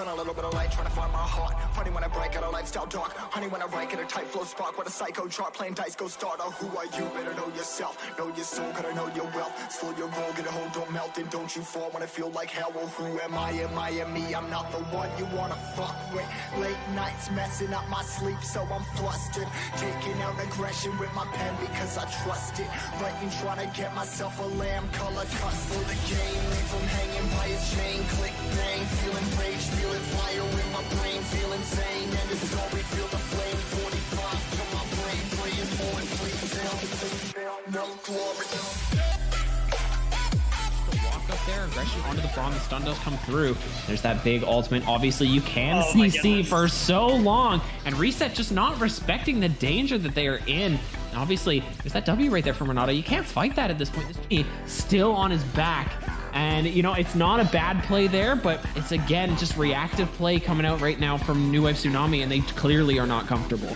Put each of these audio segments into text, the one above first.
A little bit of light, trying to find my heart. Funny when I break out a lifestyle dark. Honey when I write, get a tight flow spark. What a psycho chart, playing dice, go start. Oh, who are you? Better know yourself. Know your soul, gotta know your wealth. Slow your roll, get a hold, don't melt. And don't you fall when I feel like hell. Well, who am I? Am I am me? I'm not the one you wanna fuck with. Late nights messing up my sleep, so I'm flustered. Taking out aggression with my pen because I trust it. Writing, trying to get myself a lamb color cut for the game. Leave from hanging by his chain. Click, bang, feeling rage, feeling fire in my brain, feel insane, and it's all we feel the flame. 45 from my brain, praying for it, please help. No glory. The walk up there, aggression onto the Braum, the stun does come through. There's that big ultimate. Obviously, you can CC for so long, and Reset just not respecting the danger that they are in. And obviously, there's that W right there from Renato. You can't fight that at this point. This G still on his back. And, you know, it's not a bad play there, but it's, again, just reactive play coming out right now from New Wave Tsunami, and they clearly are not comfortable.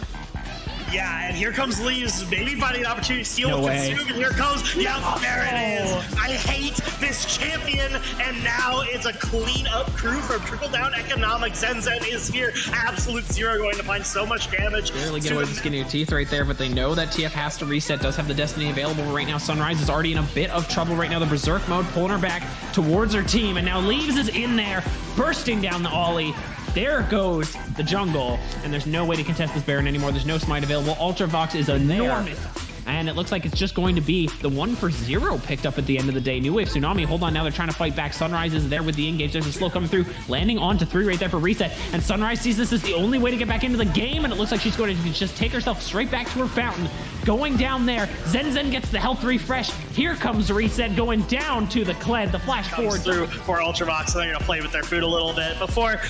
Yeah, and here comes Leaves, maybe finding an opportunity to steal with Consume, and here goes, yeah, there it is. I hate this champion, and now it's a clean-up crew from trickle-down economics. Zen is here, Absolute Zero going to find so much damage. Barely get away with the skin of your teeth right there, but they know that TF has to reset, does have the Destiny available right now. Sunrise is already in a bit of trouble right now. The Berserk mode pulling her back towards her team, and now Leaves is in there, bursting down the Ollie. There goes the jungle, and there's no way to contest this Baron anymore. There's no smite available. Ultravox is enormous. And it looks like it's just going to be the 1-for-0 picked up at the end of the day. New Wave Tsunami, hold on now, they're trying to fight back. Sunrise is there with the engage. There's a slow coming through, landing onto 3 right there for Reset. And Sunrise sees this as the only way to get back into the game, and it looks like she's going to just take herself straight back to her fountain. Going down there, Zen gets the health refresh. Here comes Reset going down to the Kled, the flash forward. Through for Ultravox, they're going to play with their food a little bit before,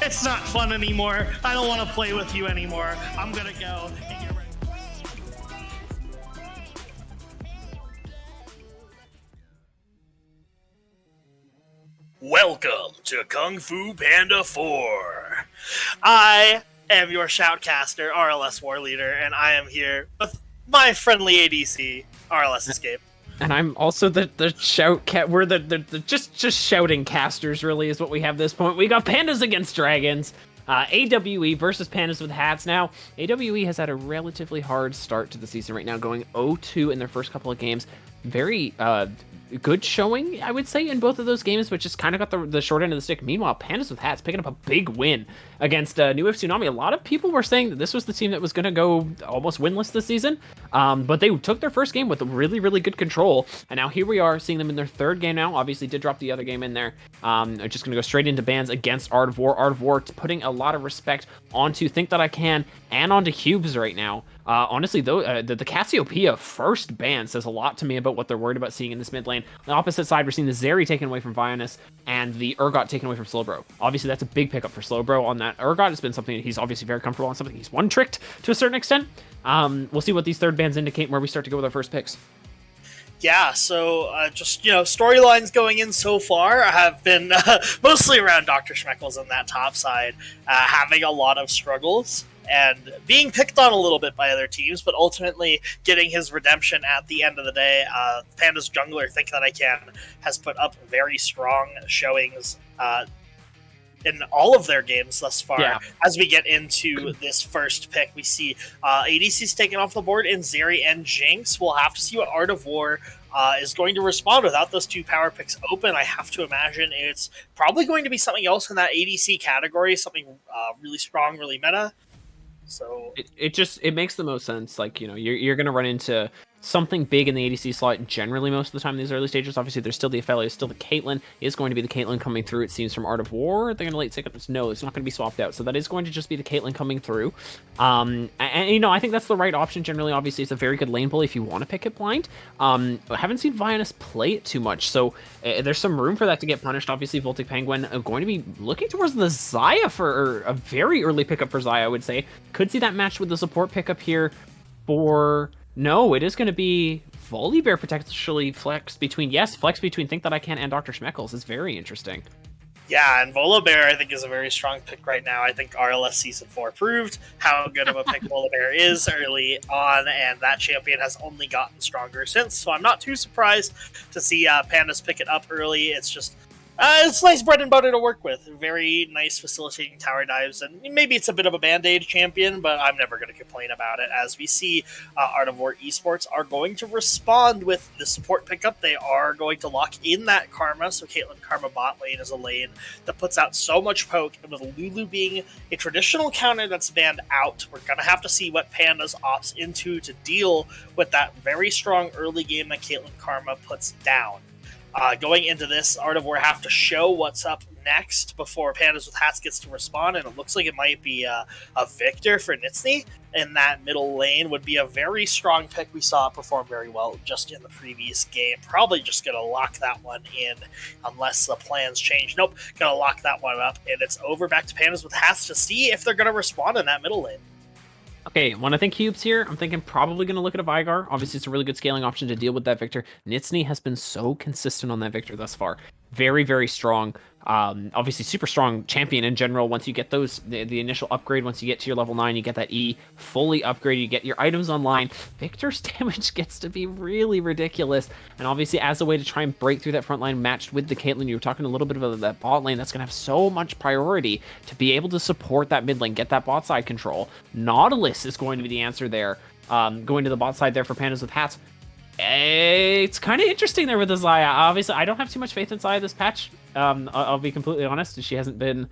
it's not fun anymore. I don't want to play with you anymore. I'm going to go and get ready. Welcome to Kung Fu Panda 4. I am your shoutcaster, RLS War Leader, and I am here with my friendly ADC, RLS Escape. And I'm also the shout cat. We're the just shouting casters, really, is what we have this point. We got Pandas against Dragons. AWE versus Pandas with hats. Now, AWE has had a relatively hard start to the season right now, going 0-2 in their first couple of games. Very good showing, I would say, in both of those games, but just kind of got the short end of the stick. Meanwhile, Pandas with hats picking up a big win against New Wave Tsunami. A lot of people were saying that this was the team that was going to go almost winless this season, but they took their first game with really, really good control, and now here we are seeing them in their third game now. Obviously, did drop the other game in there. Just going to go straight into bans against Art of War. Art of War putting a lot of respect onto Think That I Can and onto Hubes right now. Honestly, though, the Cassiopeia first ban says a lot to me about what they're worried about seeing in this mid lane. On the opposite side, we're seeing the Zeri taken away from Vionis and the Urgot taken away from Slowbro. Obviously, that's a big pickup for Slowbro on that. Urgot has been something that he's obviously very comfortable on, something he's one-tricked to a certain extent. We'll see what these third bans indicate and where we start to go with our first picks. Yeah, so just, storylines going in so far have been mostly around Dr. Schmeckles and that top side having a lot of struggles and being picked on a little bit by other teams, but ultimately getting his redemption at the end of the day. Panda's jungler, Think That I Can, has put up very strong showings in all of their games thus far. Yeah. As we get into this first pick, we see ADC's taken off the board in Zeri and Jinx. We'll have to see what Art of War is going to respond without those 2 power picks open. I have to imagine it's probably going to be something else in that ADC category, something really strong, really meta. So it makes the most sense. Like, you're gonna run into something big in the ADC slot generally most of the time in these early stages. Obviously, there's still the Ophelia, still the Caitlyn. Is going to be the Caitlyn coming through, it seems, from Art of War. They're gonna late take up this. No, it's not gonna be swapped out. So that is going to just be the Caitlyn coming through. And I think that's the right option generally. Obviously, it's a very good lane bully if you want to pick it blind. I haven't seen Vianus play it too much, so there's some room for that to get punished. Obviously, Voltic Penguin going to be looking towards the Xayah for a very early pickup for Xayah, I would say. Could see that match with the support pickup here for... No, it is going to be Volibear potentially flex between Think That I Can and Dr. Schmeckles. It's very interesting. Yeah, and Volibear, I think, is a very strong pick right now. I think RLS Season 4 proved how good of a pick Volibear is early on, and that champion has only gotten stronger since, so I'm not too surprised to see Pandas pick it up early. It's just... it's nice bread and butter to work with. Very nice facilitating tower dives, and maybe it's a bit of a band-aid champion, but I'm never going to complain about it. As we see, Art of War Esports are going to respond with the support pickup. They are going to lock in that Karma, so Caitlyn Karma bot lane is a lane that puts out so much poke, and with Lulu being a traditional counter that's banned out, we're going to have to see what Pandas opts into to deal with that very strong early game that Caitlyn Karma puts down. Going into this, Art of War have to show what's up next before Pandas with Hats gets to respond, and it looks like it might be a Victor for Nitsny in that middle lane. Would be a very strong pick. We saw it perform very well just in the previous game. Probably just going to lock that one in unless the plans change. Nope, going to lock that one up, and it's over back to Pandas with Hats to see if they're going to respond in that middle lane. Okay, when I think cubes here, I'm thinking probably going to look at a Vigar. Obviously, it's a really good scaling option to deal with that Victor. Nitsny has been so consistent on that Victor thus far. Very, very strong. Obviously, super strong champion in general. Once you get those, the initial upgrade, once you get to your level 9, you get that E fully upgraded, you get your items online. Victor's damage gets to be really ridiculous. And obviously, as a way to try and break through that front line matched with the Caitlyn, you were talking a little bit about that bot lane. That's going to have so much priority to be able to support that mid lane, get that bot side control. Nautilus is going to be the answer there. Going to the bot side there for Pandas with Hats. It's kind of interesting there with the Xayah. Obviously, I don't have too much faith in Xayah this patch. I'll be completely honest. She hasn't been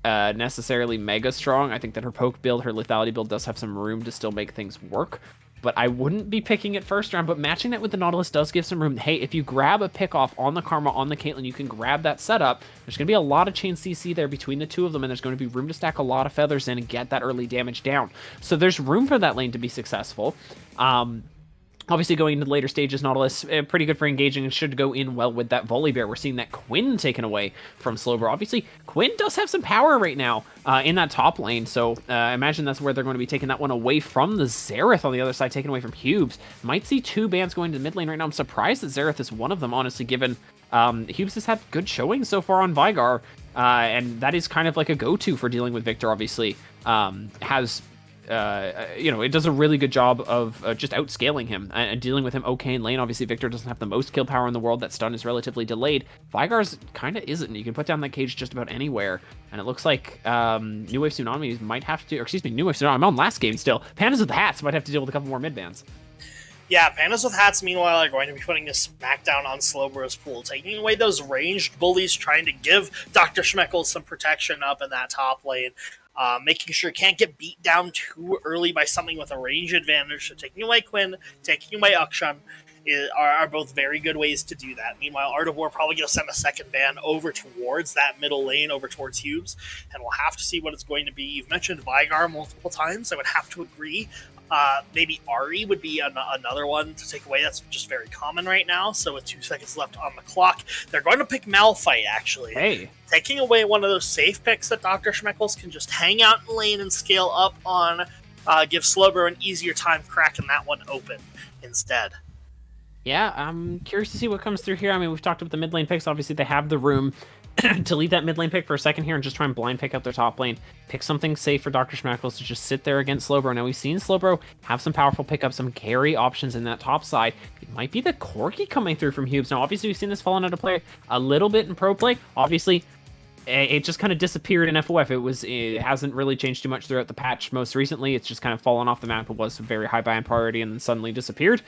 necessarily mega strong. I think that her poke build, her lethality build does have some room to still make things work. But I wouldn't be picking it first round. But matching that with the Nautilus does give some room. Hey, if you grab a pick off on the Karma, on the Caitlyn, you can grab that setup. There's going to be a lot of chain CC there between the two of them, and there's going to be room to stack a lot of feathers in and get that early damage down. So there's room for that lane to be successful. Obviously, going into the later stages, Nautilus, pretty good for engaging and should go in well with that Volibear. We're seeing that Quinn taken away from Slowbro. Obviously, Quinn does have some power right now in that top lane, so I imagine that's where they're going to be taking that one away from the Xerath on the other side, taken away from Hubes. Might see 2 bans going to the mid lane right now. I'm surprised that Xerath is one of them, honestly, given Hubes has had good showing so far on Vigar, and that is kind of like a go-to for dealing with Victor, obviously. It does a really good job of just outscaling him and dealing with him okay in lane. Obviously, Victor doesn't have the most kill power in the world. That stun is relatively delayed. Vigar's kind of isn't. You can put down that cage just about anywhere. And it looks like New Wave Tsunami might have to, New Wave Tsunami, I'm on last game still. Pandas with the Hats might have to deal with a couple more mid bans. Yeah, Pandas with Hats, meanwhile, are going to be putting a smackdown on Slowbro's pool, taking away those ranged bullies, trying to give Dr. Schmeckles some protection up in that top lane. Making sure it can't get beat down too early by something with a range advantage. So taking away Quinn, taking away Akshan are both very good ways to do that. Meanwhile, Art of War probably going to send a second ban over towards that middle lane, over towards Hubes, and we'll have to see what it's going to be. You've mentioned Vigar multiple times. I would have to agree. Maybe Ari would be another one to take away. That's just very common right now. So with 2 seconds left on the clock, they're going to pick Malphite, actually. Hey. Taking away one of those safe picks that Dr. Schmeckles can just hang out in lane and scale up on, give Slowbro an easier time cracking that one open instead. Yeah, I'm curious to see what comes through here. I mean, we've talked about the mid lane picks. Obviously, they have the room to leave that mid lane pick for a second here and just try and blind pick up their top lane. Pick something safe for Dr. Schmeckles to just sit there against Slowbro. Now, we've seen Slowbro have some powerful pickups, some carry options in that top side. It might be the Corki coming through from Hubes. Now, obviously, we've seen this falling out of play a little bit in pro play. Obviously, it just kind of disappeared in FOF. It hasn't really changed too much throughout the patch. Most recently, it's just kind of fallen off the map. It was very high buy-in priority and then suddenly disappeared.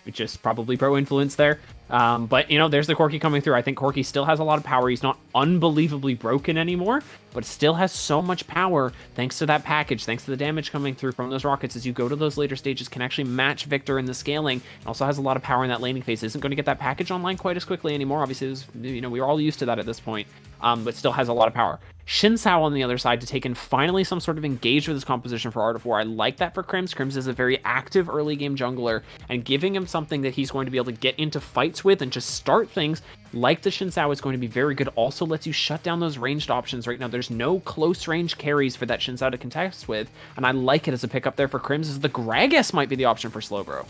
which is probably pro-influence there. But, you know, there's the Corki coming through. I think Corki still has a lot of power. He's not unbelievably broken anymore, but still has so much power thanks to that package, thanks to the damage coming through from those rockets as you go to those later stages, can actually match Victor in the scaling. Also has a lot of power in that laning phase. Isn't going to get that package online quite as quickly anymore. Obviously, you know, we're all used to that at this point, but still has a lot of power. Shinsao on the other side to take in finally some sort of engage with his composition for Art of War. I like that for Krims. Krims is a very active early game jungler, and giving him something that he's going to be able to get into fights with and just start things like the Shinsao is going to be very good. Also lets you shut down those ranged options right now. There's no close range carries for that Shinsao to contest with, and I like it as a pickup there for Krims, as the Gragas might be the option for Slowbro.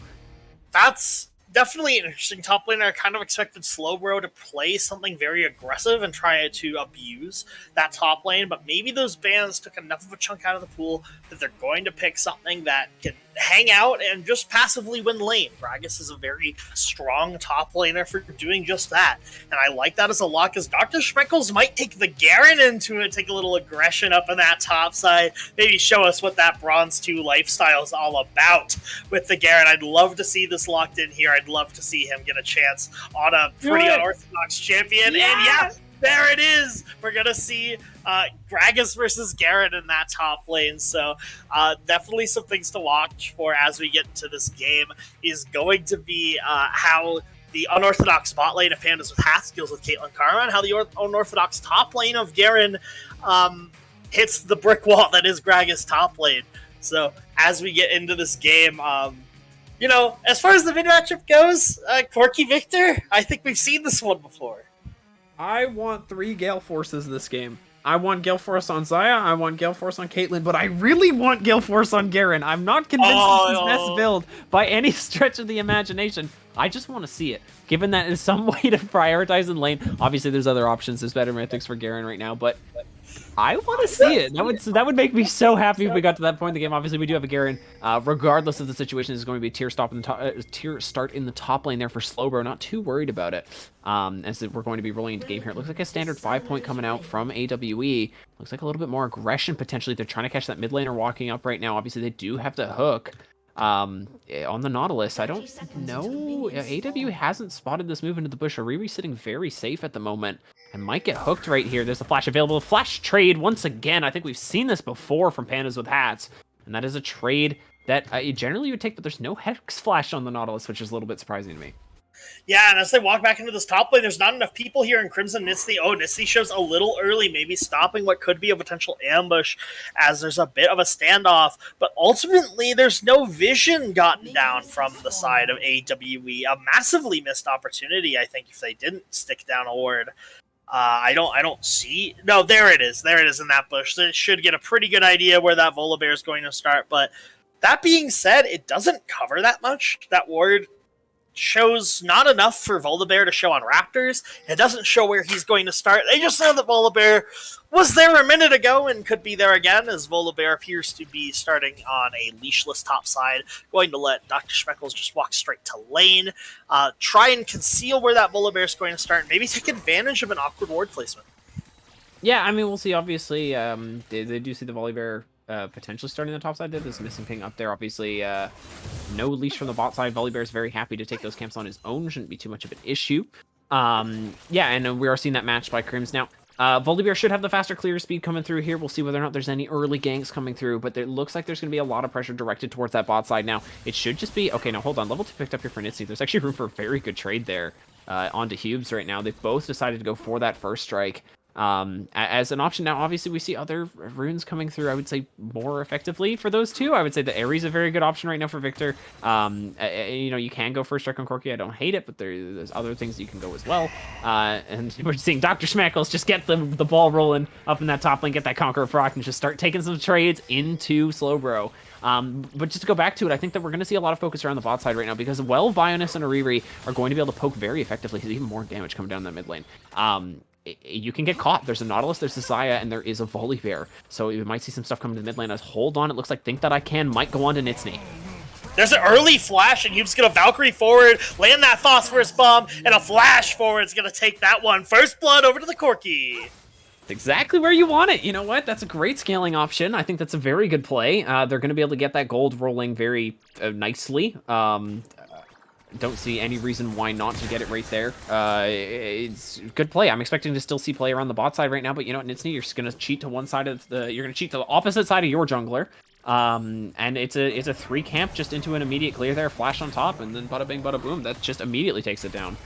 That's definitely an interesting top laner. I kind of expected Slowbro to play something very aggressive and try to abuse that top lane, but maybe those bans took enough of a chunk out of the pool that they're going to pick something that can hang out and just passively win lane. Gragas is a very strong top laner for doing just that, and I like that as a lot because Dr. Schmeckles might take the Garen into it, take a little aggression up in that top side, maybe show us what that Bronze 2 lifestyle is all about with the Garen. I'd love to see this locked in here. I'd love to see him get a chance on a pretty unorthodox champion, and yeah, there it is. We're going to see Gragas versus Garen in that top lane. So definitely some things to watch for as we get into this game is going to be how the unorthodox bot lane of Pandas with Hats deals with Caitlyn Karma, and how the unorthodox top lane of Garen hits the brick wall that is Gragas top lane. So as we get into this game, you know, as far as the mid matchup goes, Corki Victor, I think we've seen this one before. I want 3 Gale Forces this game. I want Gale Force on Xayah, I want Gale Force on Caitlyn, but I really want Gale Force on Garen. I'm not convinced this is best build by any stretch of the imagination. I just want to see it, given that is some way to prioritize in lane. Obviously, there's other options. There's better mythics for Garen right now, but I want to see it. That would make me so happy if we got to that point in the game. Obviously, we do have a Garen. Regardless of the situation, is going to be a tier start in the top lane there for Slowbro. Not too worried about it, as we're going to be rolling into game here. It looks like a standard 5-point coming out from AWE. Looks like a little bit more aggression potentially. They're trying to catch that mid laner walking up right now. Obviously, they do have the hook on the Nautilus. I don't know. AWE hasn't spotted this move into the bush. Ariri sitting very safe at the moment and might get hooked right here. There's a flash available. Flash trade once again. I think we've seen this before from Pandas with Hats, and that is a trade that generally you would take, but there's no Hex Flash on the Nautilus, which is a little bit surprising to me. Yeah, and as they walk back into this top lane, there's not enough people here in Crimson Nisthi. Oh, Nisthi shows a little early, maybe stopping what could be a potential ambush as there's a bit of a standoff. But ultimately, there's no vision gotten down from the side of AWE. A massively missed opportunity, I think, if they didn't stick down a ward. I don't see... No, there it is. There it is in that bush. They should get a pretty good idea where that Volibear is going to start. But that being said, it doesn't cover that much. That ward shows not enough for Volibear to show on Raptors. It doesn't show where he's going to start. They just know that Volibear was there a minute ago and could be there again, as Volibear appears to be starting on a leashless top side, going to let Dr. Schmeckles just walk straight to lane, try and conceal where that Volibear is going to start, and maybe take advantage of an awkward ward placement. Yeah, I mean, we'll see. Obviously, they do see the Volibear potentially starting the top side. There's missing ping up there. Obviously, no leash from the bot side. Volibear is very happy to take those camps on his own. Shouldn't be too much of an issue. Yeah, and we are seeing that match by Krims now. Volibear should have the faster clear speed coming through here. We'll see whether or not there's any early ganks coming through, but it looks like there's going to be a lot of pressure directed towards that bot side now. It should just be... Okay, now hold on. Level 2 picked up here for Nitsi. There's actually room for a very good trade there onto Hubes right now. They've both decided to go for that first strike as an option. Now, obviously, we see other runes coming through, I would say, more effectively for those two. I would say the Ares is a very good option right now for Victor. You know, you can go first strike on Corki. I don't hate it, but there's other things you can go as well. And we're seeing Dr. Schmeckles just get the ball rolling up in that top lane, get that Conqueror proc, and just start taking some trades into Slowbro. But just to go back to it, I think that we're going to see a lot of focus around the bot side right now, because Vionus and Ariri are going to be able to poke very effectively. There's even more damage coming down that mid lane. You can get caught. There's a Nautilus, there's a Xayah, and there is a Volibear. So we might see some stuff coming to the mid lane. As hold on, it looks like Think That I Can might go on to Nitsny. There's an early flash, and Hube's going to Valkyrie forward, land that Phosphorus Bomb, and a flash forward is going to take that one. First blood over to the Corki. Exactly where you want it. You know what? That's a great scaling option. I think that's a very good play. They're going to be able to get that gold rolling very nicely. don't see any reason why not to get it right there. It's good play. I'm expecting to still see play around the bot side right now, but you know what, Nitsny, you're just gonna cheat to one side of the. You're gonna cheat to the opposite side of your jungler. And it's a 3 camp just into an immediate clear there, flash on top, and then bada bing, bada boom. That just immediately takes it down.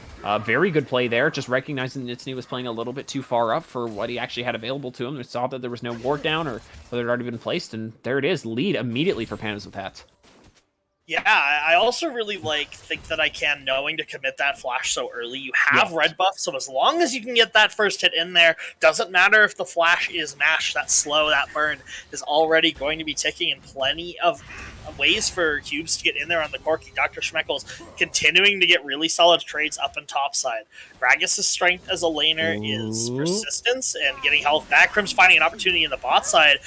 Very good play there, just recognizing Nitsny was playing a little bit too far up for what he actually had available to him. We saw that there was no ward down or whether it had already been placed, and there it is, lead immediately for Pandas with Hats. Yeah, I also really think that I can, knowing to commit that flash so early. You have red buff, so as long as you can get that first hit in there, doesn't matter if the flash is mashed, that slow, that burn is already going to be ticking, and plenty of ways for cubes to get in there on the Corki. Dr. Schmeckles continuing to get really solid trades up and top side. Gragas' strength as a laner is persistence and getting health back. Crim's finding an opportunity in the bot side.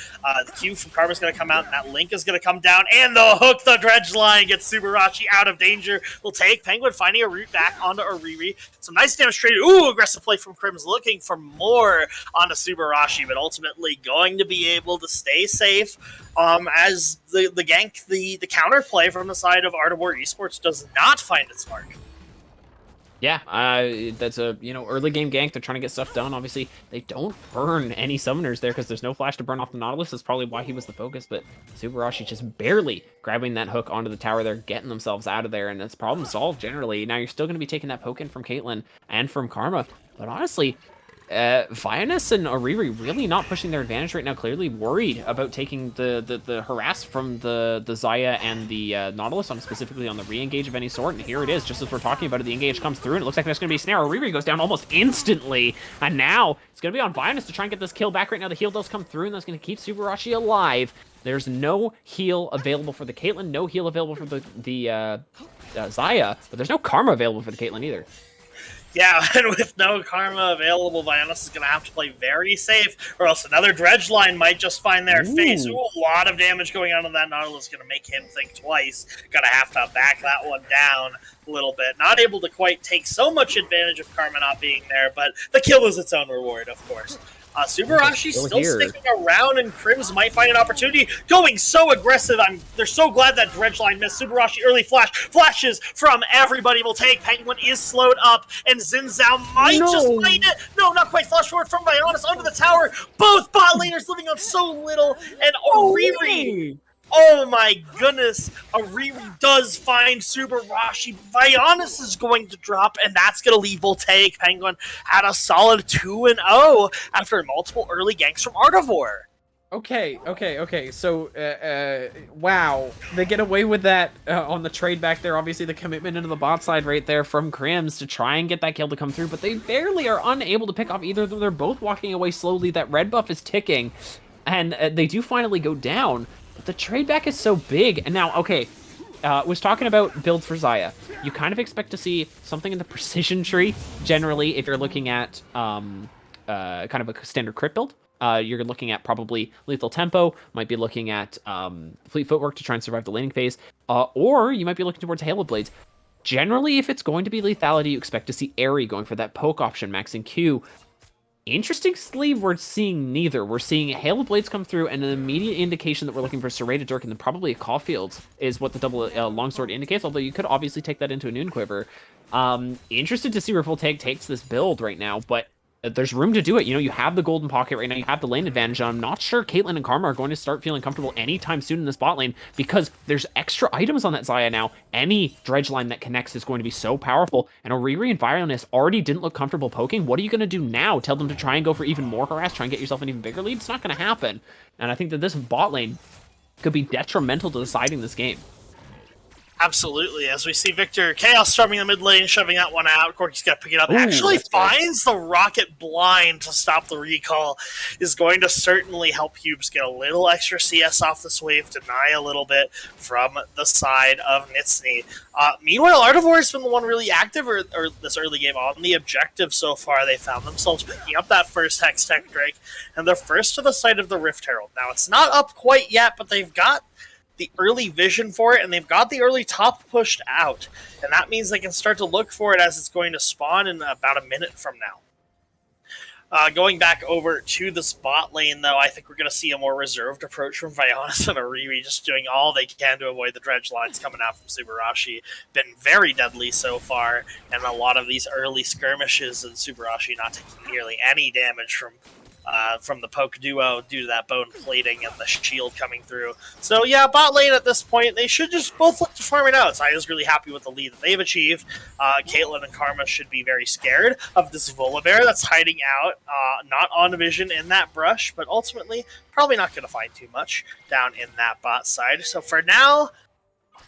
The Q from Karma's going to come out, and that Link is going to come down, and the hook, the dredge line gets Subarashi out of danger. Will take Penguin finding a route back onto Oriri. Some nice damage traded. Ooh, aggressive play from Crim's, looking for more onto Subarashi, but ultimately going to be able to stay safe. As the gank, the counterplay from the side of Art of War Esports does not find its mark. Yeah, that's a early game gank. They're trying to get stuff done. Obviously, they don't burn any summoners there because there's no flash to burn off the Nautilus. That's probably why he was the focus. But Subarashi just barely grabbing that hook onto the tower there, getting themselves out of there, and it's problem solved generally. Now you're still going to be taking that poke in from Caitlyn and from Karma, but honestly, Vianus and Oriri really not pushing their advantage right now. Clearly worried about taking the harass from the Xayah and the Nautilus, specifically on the re-engage of any sort. And here it is, just as we're talking about it, the engage comes through, and it looks like there's going to be a snare. Oriri goes down almost instantly, and now it's going to be on Vianus to try and get this kill back right now. The heal does come through, and that's going to keep Subarashi alive. There's no heal available for the Caitlyn, no heal available for the Xayah, but there's no Karma available for the Caitlyn either. Yeah, and with no Karma available, Vianus is going to have to play very safe, or else another dredge line might just find their face. Ooh, a lot of damage going on that Nautilus is going to make him think twice. Going to have to back that one down a little bit. Not able to quite take so much advantage of Karma not being there, but the kill is its own reward, of course. Subarashi still sticking around, and Crims might find an opportunity. Going so aggressive. They're so glad that dredge line missed. Subarashi early flashes from everybody will take. Penguin is slowed up, and Xin Zhao might just find it. No, not quite. Flash forward from Vianus onto the tower. Both bot laners living on so little, and Oriri. Oh my goodness, Oriri does find Subarashi. Vianus is going to drop, and that's going to leave Voltaic. Penguin at a solid 2-0 after multiple early ganks from Art of War. Okay. So, wow. They get away with that on the trade back there. Obviously, the commitment into the bot side right there from Crims to try and get that kill to come through, but they barely are unable to pick off either of them. They're both walking away slowly. That red buff is ticking, and they do finally go down. But the trade back is so big. And now, okay, was talking about builds for Xayah. You kind of expect to see something in the precision tree, generally, if you're looking at kind of a standard crit build. You're looking at probably lethal tempo, might be looking at fleet footwork to try and survive the laning phase, or you might be looking towards Halo Blades. Generally, if it's going to be lethality, you expect to see Airy going for that poke option, maxing Q. Interestingly, we're seeing neither. We're seeing Halo Blades come through, and an immediate indication that we're looking for Serrated Dirk and then probably a Caulfield is what the double longsword indicates, although you could obviously take that into a Noon Quiver. Interested to see where Voltaic takes this build right now, but there's room to do it. You have the golden pocket right now. You have the lane advantage. I'm not sure Caitlyn and Karma are going to start feeling comfortable anytime soon in this bot lane because there's extra items on that Xayah now. Any dredge line that connects is going to be so powerful. And Oriri and Vianus already didn't look comfortable poking. What are you going to do now? Tell them to try and go for even more harass, try and get yourself an even bigger lead? It's not going to happen. And I think that this bot lane could be detrimental to deciding this game. Absolutely, as we see Victor Chaos storming the mid lane, shoving that one out. Corky's got to pick it up. Ooh, actually finds the rocket blind to stop the recall. Is going to certainly help Cubes get a little extra CS off this wave, deny a little bit from the side of Nitsny. Meanwhile, Art of War has been the one really active or this early game on the objective so far. They found themselves picking up that first Hex Tech Drake, and they're first to the side of the Rift Herald. Now, it's not up quite yet, but they've got the early vision for it, and they've got the early top pushed out, and that means they can start to look for it as it's going to spawn in about a minute from now. Going back over to the spot lane, though, I think we're going to see a more reserved approach from Vionis and Ariri, just doing all they can to avoid the dredge lines coming out from Subarashi. Been very deadly so far, and a lot of these early skirmishes, and Subarashi not taking nearly any damage from the poke duo due to that bone plating and the shield coming through. So yeah, bot lane at this point, they should just both look to farm it out. Zaya's really happy with the lead that they've achieved. Caitlyn and Karma should be very scared of this Volibear that's hiding out, not on vision in that brush, but ultimately probably not going to find too much down in that bot side. So for now,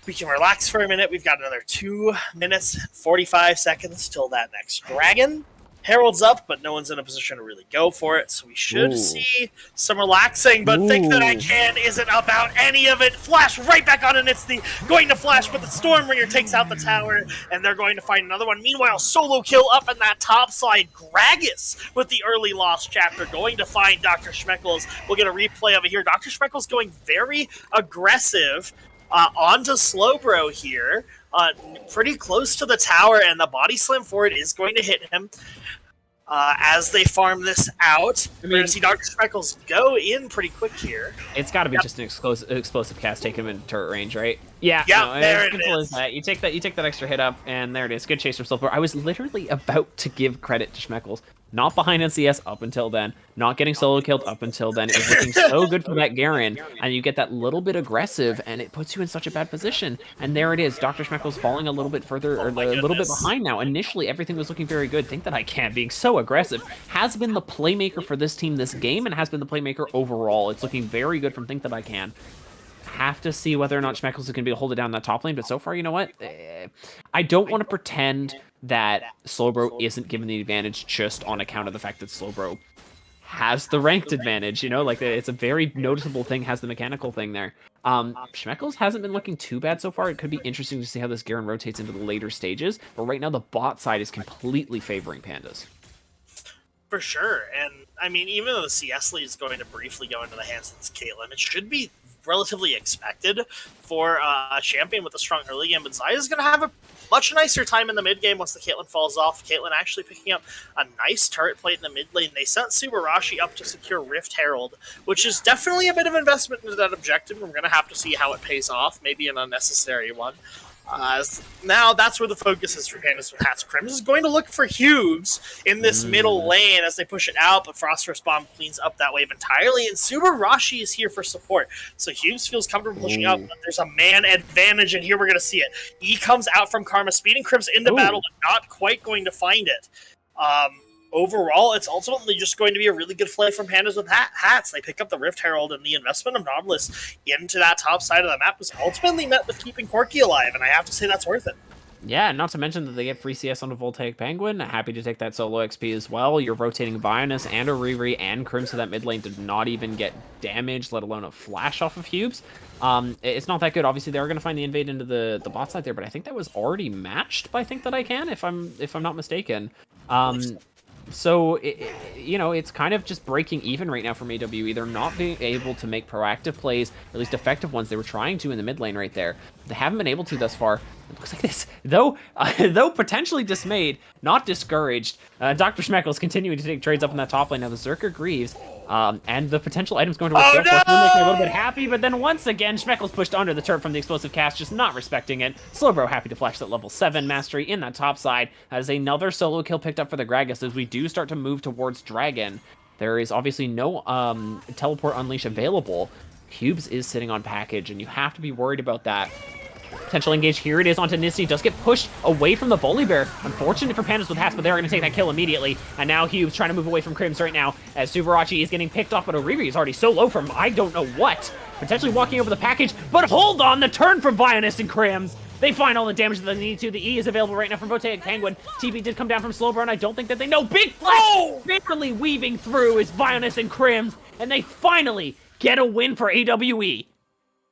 we can relax for a minute. We've got another 2 minutes, 45 seconds till that next dragon. Herald's up, but no one's in a position to really go for it, so we should see some relaxing, but Think That I Can isn't about any of it. Flash right back on Anitsny, going to flash, but the Stormbringer takes out the tower, and they're going to find another one. Meanwhile, solo kill up in that top side. Gragas with the early lost chapter, going to find Dr. Schmeckles. We'll get a replay of it here. Dr. Schmeckles going very aggressive onto Slowbro here. Pretty close to the tower, and the body slam for it is going to hit him. As they farm this out, we're going to see Dr. Speckles go in pretty quick here. It's got to be just an explosive cast, take him into turret range, right? Yeah, there it is. That. You take that extra hit up, and there it is. Good chase from Silver. I was literally about to give credit to Schmeckles. Not behind NCS up until then. Not getting solo killed up until then. It was looking so good for that Garen. And you get that little bit aggressive, and it puts you in such a bad position. And there it is. Dr. Schmeckles falling a little bit further, or a little bit behind now. Initially, everything was looking very good. Think That I Can, being so aggressive, has been the playmaker for this team this game, and has been the playmaker overall. It's looking very good from Think That I Can. Have to see whether or not Schmeckles is going to be able to hold it down in that top lane, but so far, you know what? I don't want to pretend that Slowbro isn't given the advantage just on account of the fact that Slowbro has the ranked advantage, you know? Like, it's a very noticeable thing, has the mechanical thing there. Schmeckles hasn't been looking too bad so far. It could be interesting to see how this Garen rotates into the later stages, but right now the bot side is completely favoring Pandas. For sure, and I mean, even though the CS lead is going to briefly go into the hands of this Caitlyn, it should be relatively expected for a champion with a strong early game, but Zaya's going to have a much nicer time in the mid game once the Caitlyn falls off. Caitlyn actually picking up a nice turret plate in the mid lane. They sent Subarashi up to secure Rift Herald, which is definitely a bit of investment into that objective. We're going to have to see how it pays off, maybe an unnecessary one. Now that's where the focus is for Pandas with Hats. Crims is going to look for Hughes in this middle lane as they push it out, but Phosphorus Bomb cleans up that wave entirely, and Subarashi is here for support. So Hughes feels comfortable pushing up, but there's a man advantage, and here we're going to see it. E comes out from Karma, speeding Crims into battle, but not quite going to find it. Overall, it's ultimately just going to be a really good play from Pandas with Hats. They pick up the Rift Herald, and the investment of Nautilus into that top side of the map was ultimately met with keeping Corki alive, and I have to say that's worth it. Yeah, not to mention that they get free CS on a Voltaic Penguin. Happy to take that solo XP as well. You're rotating Bionus and Ariri and Crim, so that mid lane did not even get damage, let alone a flash off of Hubes. It's not that good. Obviously, they are going to find the invade into the bot side there, but I think that was already matched by Think That I Can, if I'm not mistaken. So, it's kind of just breaking even right now from AWE. They're not being able to make proactive plays, at least effective ones. They were trying to in the mid lane right there. They haven't been able to thus far. It looks like this. Though potentially dismayed, not discouraged, Dr. Schmeckles continuing to take trades up in that top lane. Now the Zerker Greaves, and the potential items going to work make me a little bit happy, but then once again, Schmeckles pushed under the turret from the explosive cast, just not respecting it. Slowbro happy to flash that level 7 mastery in that top side, as another solo kill picked up for the Gragas as we do start to move towards Dragon. There is obviously no teleport unleash available. Cubes is sitting on package, and you have to be worried about that. Potential engage, here it is onto Nissi, does get pushed away from the Volibear. Unfortunate for Pandas with Hats, but they're going to take that kill immediately. And now Hughes trying to move away from Crims right now, as Subarashi is getting picked off, but Ariri is already so low from I don't know what. Potentially walking over the package, but hold on, the turn from Bionus and Crims. They find all the damage that they need to. The E is available right now from Voltaic Penguin. TP did come down from Slowbro, and I don't think that they know. Big flash! Barely weaving through is Bionus and Crims, and they finally get a win for AWE.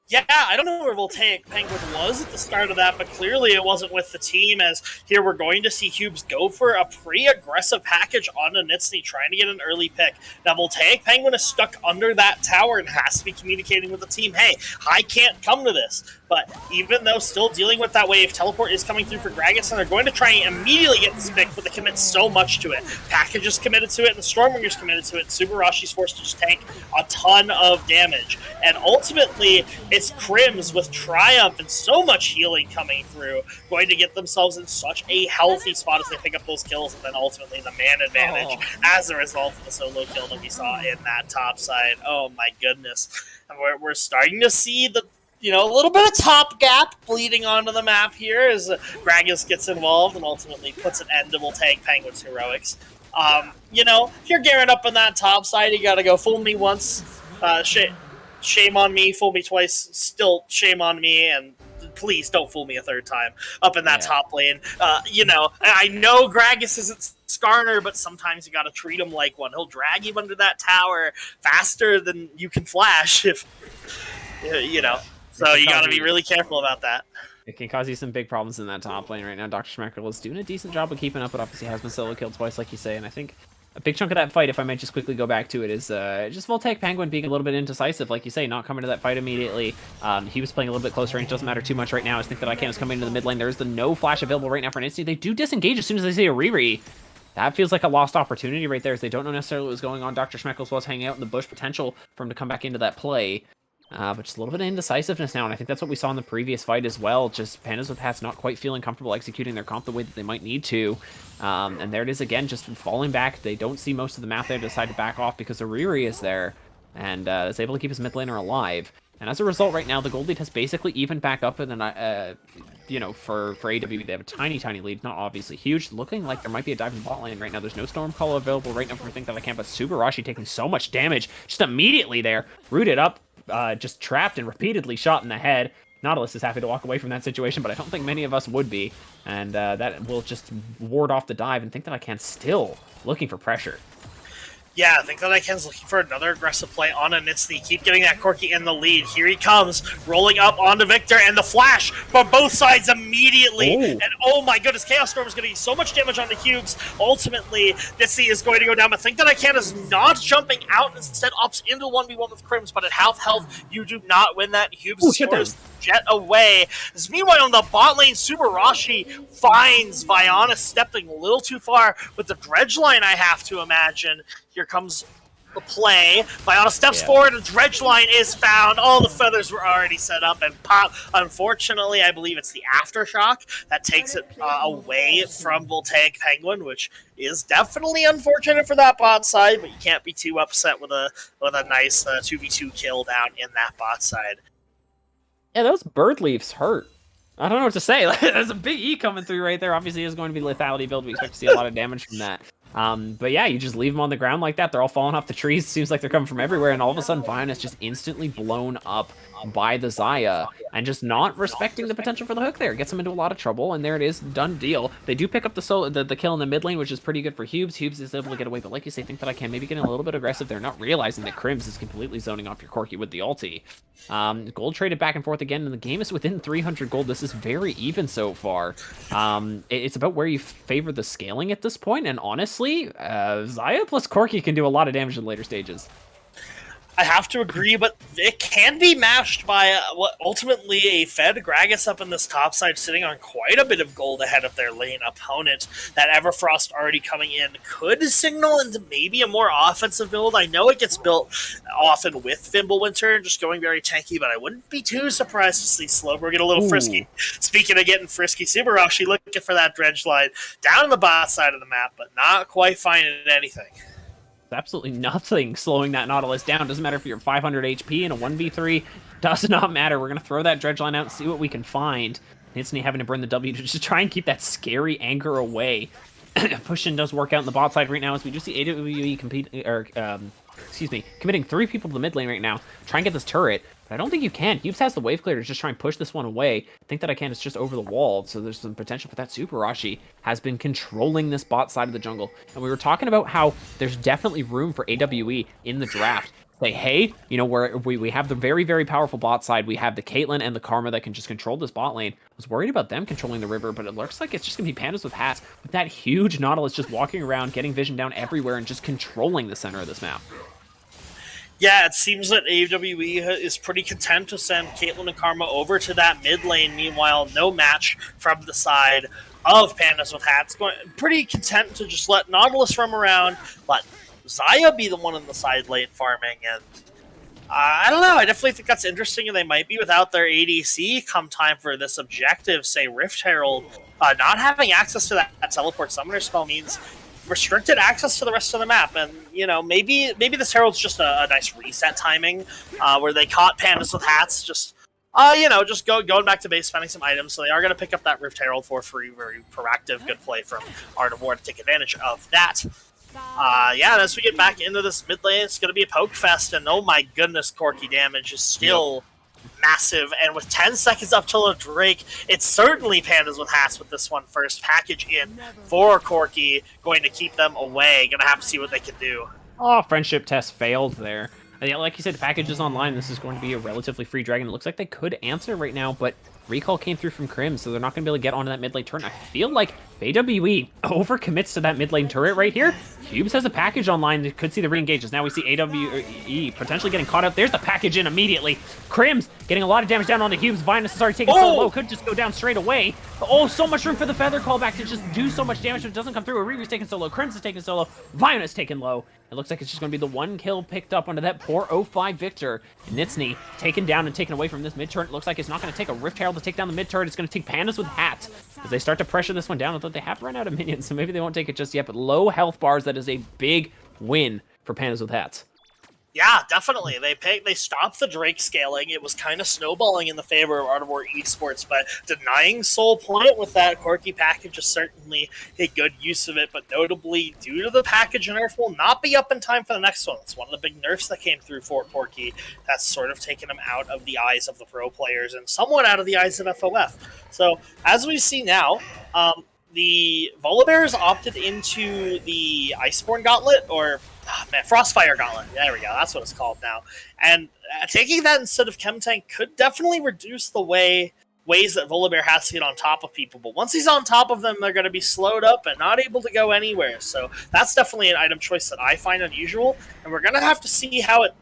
Yeah, I don't know where Voltaic Penguin was at the start of that, but clearly it wasn't with the team, as here we're going to see Hubes go for a pretty aggressive package on Nitsny, trying to get an early pick. Now, Voltaic Penguin is stuck under that tower and has to be communicating with the team, hey, I can't come to this. but even though still dealing with that wave, teleport is coming through for Gragas, and they're going to try and immediately get this pick, but they commit so much to it. Package is committed to it, and the Stormbringer's committed to it. Subarashi's forced to just tank a ton of damage. And ultimately, it's Crims with Triumph and so much healing coming through, going to get themselves in such a healthy spot as they pick up those kills, and then ultimately the man advantage as a result of the solo kill that we saw in that top side. Oh my goodness. And we're starting to see the a little bit of top gap bleeding onto the map here as Gragas gets involved and ultimately puts an end to Voltaic Penguin's heroics. If you're gearing up on that top side, you gotta go fool me once, shame on me, fool me twice, still shame on me, and please don't fool me a third time up in that top lane. I know Gragas isn't Skarner, but sometimes you gotta treat him like one. He'll drag you under that tower faster than you can flash if, So you gotta be really careful about that. It can cause you some big problems in that top lane right now. Dr. Schmeckel is doing a decent job of keeping up, but obviously has been solo killed twice, like you say, and I think a big chunk of that fight, if I might just quickly go back to it, is just Voltaic Penguin being a little bit indecisive, like you say, not coming to that fight immediately. He was playing a little bit closer range, doesn't matter too much right now. I think that ICANN is coming into the mid lane. There's the no flash available right now for an instant. They do disengage as soon as they see a Riri. That feels like a lost opportunity right there, as they don't know necessarily what was going on. Dr. Schmeckles was hanging out in the bush, potential for him to come back into that play. But just a little bit of indecisiveness now, and I think that's what we saw in the previous fight as well. Just Pandas with Hats not quite feeling comfortable executing their comp the way that they might need to. And there it is again, just falling back. They don't see most of the map there, decide to back off because Ariri is there, and is able to keep his mid laner alive. And as a result, right now, the gold lead has basically evened back up, and then, for AW, they have a tiny, tiny lead, not obviously huge. Looking like there might be a dive in bot lane right now. There's no Storm Call available right now for Think That I Can, but Subarashi taking so much damage just immediately there. Rooted up, just trapped and repeatedly shot in the head. Nautilus is happy to walk away from that situation, but I don't think many of us would be. And that will just ward off the dive, and Think That I Can still looking for pressure. Yeah, I think that ICANN's looking for another aggressive play on Anitsny. Keep getting that Corki in the lead. Here he comes, rolling up onto Victor, and the flash from both sides immediately. Ooh. And oh my goodness, Chaos Storm is going to do so much damage onto Hughes. Ultimately, Nitsny is going to go down, but think that ICANN is not jumping out and instead opts into 1v1 with Crims, but at half health, you do not win that. Hughes scores jet away. As meanwhile, on the bot lane, Subarashi finds Viana stepping a little too far with the dredge line, I have to imagine. Here comes the play. Viana steps forward, and dredge line is found. All the feathers were already set up and pop. Unfortunately, I believe it's the aftershock that takes it away from Voltaic Penguin, which is definitely unfortunate for that bot side, but you can't be too upset with a nice 2v2 kill down in that bot side. Yeah, those bird leaves hurt. I don't know what to say. There's a big E coming through right there. Obviously, it's going to be lethality build. We expect to see a lot of damage from that. But yeah, you just leave them on the ground like that. They're all falling off the trees. Seems like they're coming from everywhere. And all of a sudden, Vion is just instantly blown up by the Xayah and just not respecting the potential for the hook there. Gets them into a lot of trouble. And there it is. Done deal. They do pick up the kill in the mid lane, which is pretty good for Hubes. Hubes is able to get away. But like you say, Think That I Can maybe getting a little bit aggressive. They're not realizing that Crims is completely zoning off your Corki with the ulti. Gold traded back and forth again. And the game is within 300 gold. This is very even so far. It's about where you favor the scaling at this point. And honestly, Xayah plus Corki can do a lot of damage in later stages. I have to agree, but it can be matched by what ultimately a Fed Gragas up in this top side sitting on quite a bit of gold ahead of their lane opponent. That Everfrost already coming in could signal into maybe a more offensive build. I know it gets built often with Fimbulwinter, just going very tanky, but I wouldn't be too surprised to see Slowbro get a little frisky. Speaking of getting frisky, Subarashi looking for that dredge line down on the bot side of the map, but not quite finding anything. Absolutely nothing slowing that Nautilus down. Doesn't matter if you're 500 HP in a 1v3. Does not matter. We're going to throw that dredge line out and see what we can find. Nitsny having to burn the W to just try and keep that scary anger away. Push-in does work out in the bot side right now as we just see AWE committing 3 people to the mid lane right now. Try and get this turret. But I don't think you can. Hubes has the wave clear to just try and push this one away. Think That I Can is just over the wall, so there's some potential for that. Subarashi has been controlling this bot side of the jungle. And we were talking about how there's definitely room for AWE in the draft. Say, hey, we have the very, very powerful bot side. We have the Caitlyn and the Karma that can just control this bot lane. I was worried about them controlling the river, but it looks like it's just going to be Pandas with Hats with that huge Nautilus just walking around, getting vision down everywhere, and just controlling the center of this map. Yeah, it seems that AWE is pretty content to send Caitlyn and Karma over to that mid lane. Meanwhile, no match from the side of Pandas with Hats. Pretty content to just let Nautilus roam around, let Zaya be the one in the side lane farming, and I don't know. I definitely think that's interesting, and they might be without their ADC come time for this objective. Say Rift Herald, not having access to that teleport summoner spell means restricted access to the rest of the map, and maybe this Herald's just a nice reset timing, where they caught Pandas with Hats, just going back to base, spending some items, so they are going to pick up that Rift Herald for free. Very proactive, good play from Art of War to take advantage of that. Yeah, as we get back into this mid lane, it's going to be a poke fest, and oh my goodness, Corki damage is still massive, and with 10 seconds up till a Drake, it's certainly Pandas with Hats with this one first package in for Corki, going to keep them away. Gonna have to see what they can do. Oh, friendship test failed there. And yeah, like you said, package is online. This is going to be a relatively free dragon. It looks like they could answer right now, but recall came through from Crim, so they're not going to be able to get onto that mid lane turret. I feel like AWE overcommits to that mid lane turret right here. Cubes has a package online that could see the re-engages. Now we see AWE potentially getting caught up. There's the package in immediately. Crim's getting a lot of damage down onto Cubes. Vinus is already taking so low. Could just go down straight away. Oh, so much room for the feather callback to just do so much damage, but it doesn't come through. Arivi's taking so low. Crim's is taking so low. Vinus taking low. It looks like it's just going to be the one kill picked up onto that poor 0-5 Victor. Nitsny taken down and taken away from this mid turret. Looks like it's not going to take a Rift Herald to take down the mid turret. It's going to take Pandas with Hats as they start to pressure this one down. I thought they have run out of minions, so maybe they won't take it just yet. But low health bars, that is a big win for Pandas with Hats. Yeah, definitely. They stopped the Drake scaling. It was kind of snowballing in the favor of Art of War Esports, but denying Soul Point with that Corki package is certainly a good use of it, but notably, due to the package nerf, will not be up in time for the next one. It's one of the big nerfs that came through for Corki that's sort of taken him out of the eyes of the pro players and somewhat out of the eyes of FOF. So, as we see now, the Volibears opted into the Iceborne Gauntlet, or Frostfire Gauntlet. There we go. That's what it's called now. And taking that instead of Chemtank could definitely reduce the ways that Volibear has to get on top of people. But once he's on top of them, they're going to be slowed up and not able to go anywhere. So that's definitely an item choice that I find unusual. And we're going to have to see how it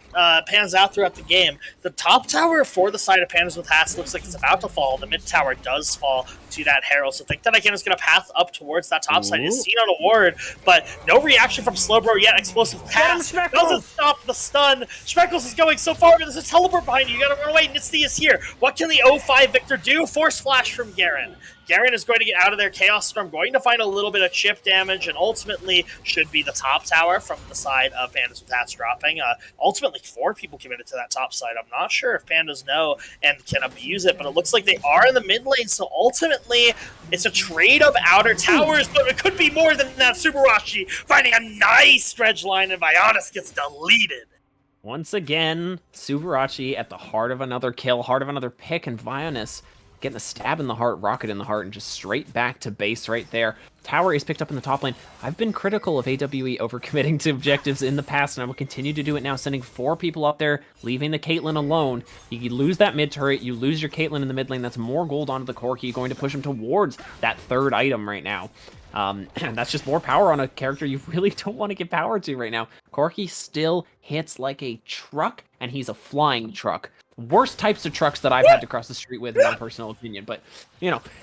pans out throughout the game. The top tower for the side of Pandas with Hats looks like it's about to fall. The mid tower does fall to that Herald. So Think That I Can is going to path up towards that top side. It's seen on a ward, but no reaction from Slowbro yet. Explosive pass doesn't stop the stun. Schmeckles is going so far, but there's a teleport behind you. You got to run away. Nitsy is here. What can the 0-5 Victor do? Force Flash from Garen. Garen is going to get out of there. Chaos Storm going to find a little bit of chip damage, and ultimately should be the top tower from the side of Pandas with Hats dropping. Ultimately, 4 people committed to that top side. I'm not sure if Pandas know and can abuse it, but it looks like they are in the mid lane, so ultimately it's a trade of outer towers, but it could be more than that. Subarashi finding a nice dredge line, and Bionis gets deleted. Once again, Subarashi at the heart of another kill, heart of another pick, and Vionis getting a stab in the heart, rocket in the heart, and just straight back to base right there. Tower is picked up in the top lane. I've been critical of AWE overcommitting to objectives in the past, and I will continue to do it now, sending 4 people up there, leaving the Caitlyn alone. You lose that mid turret, you lose your Caitlyn in the mid lane, that's more gold onto the Corki. You're going to push him towards that 3rd item right now. And that's just more power on a character you really don't want to give power to right now. Corki still hits like a truck, and he's a flying truck. Worst types of trucks that I've had to cross the street with, in my personal opinion. But,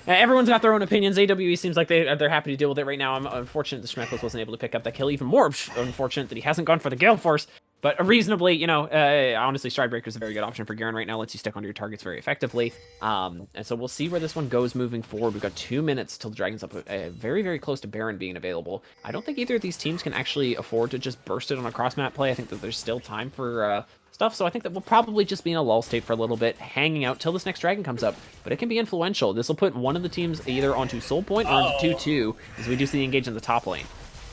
everyone's got their own opinions. AWE seems like they're happy to deal with it right now. I'm unfortunate that Schmeckles wasn't able to pick up that kill. Even more unfortunate that he hasn't gone for the Gale Force. But reasonably, honestly, Stridebreaker is a very good option for Garen right now. Lets you stick onto your targets very effectively. And so we'll see where this one goes moving forward. We've got 2 minutes till the Dragon's up, very, very close to Baron being available. I don't think either of these teams can actually afford to just burst it on a cross-map play. I think that there's still time for stuff, so I think that we'll probably just be in a lull state for a little bit, hanging out till this next dragon comes up. But it can be influential. This will put one of the teams either onto Soul Point or onto 2-2 as we do see the engage in the top lane.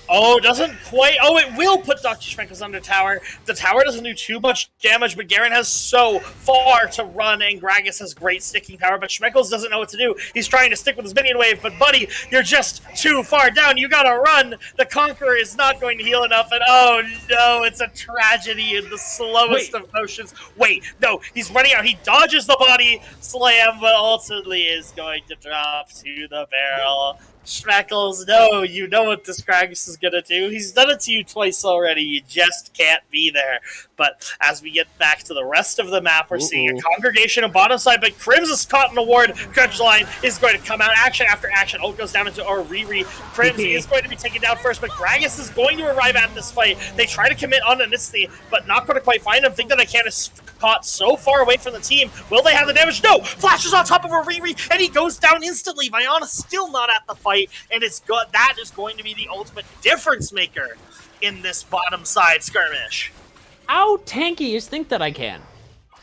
Oh, doesn't quite. Oh, it will put Dr. Schmeckles under tower. The tower doesn't do too much damage, but Garen has so far to run, and Gragas has great sticking power, but Schmeckles doesn't know what to do. He's trying to stick with his minion wave, but buddy, you're just too far down. You gotta run. The Conqueror is not going to heal enough, and oh no, it's a tragedy in the slowest of motions. Wait, no, he's running out. He dodges the body slam, but ultimately is going to drop to the barrel. Schmeckles, no, you know what this Gragas is gonna do. He's done it to you twice already. You just can't be there. But as we get back to the rest of the map, we're seeing a congregation on bottom side, but Crims is caught in a ward. Crunch line is going to come out action after action. Ult goes down into our Riri. Crims is going to be taken down first, but Gragas is going to arrive at this fight. They try to commit on Anitsny, but not going to quite find him. Think that I can is caught so far away from the team. Will they have the damage? No! Flashes on top of a Riri, and he goes down instantly. Viana's still not at the fight, and it's good. That is going to be the ultimate difference maker in this bottom side skirmish. How tanky is Think That I Can?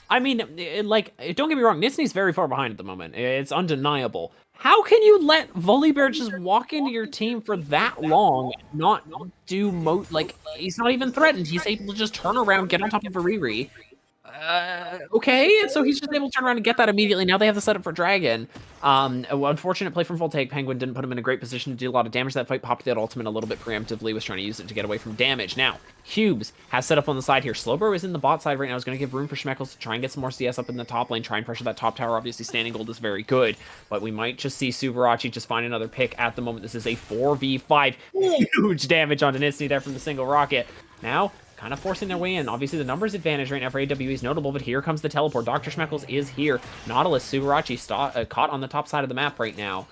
I mean, don't get me wrong, Nitsny's very far behind at the moment. It's undeniable. How can you let Volibear just walk into your team for that long and not do he's not even threatened. He's able to just turn around, get on top of a Riri. Okay, so he's just able to turn around and get that immediately. Now they have the setup for Dragon. Unfortunate play from Voltaic. Penguin didn't put him in a great position to do a lot of damage. That fight popped that ultimate a little bit preemptively, was trying to use it to get away from damage. Now, Hubes has set up on the side here. Slowbro is in the bot side right now. Is going to give room for Schmeckles to try and get some more CS up in the top lane, try and pressure that top tower. Obviously, standing gold is very good, but we might just see Subarachi just find another pick at the moment. This is a 4v5. Huge damage on Nitsny there from the single rocket. Now, kind of forcing their way in. Obviously, the numbers advantage right now for AWE is notable, but here comes the teleport. Dr. Schmeckles is here. Nautilus, Subarachi caught on the top side of the map right now.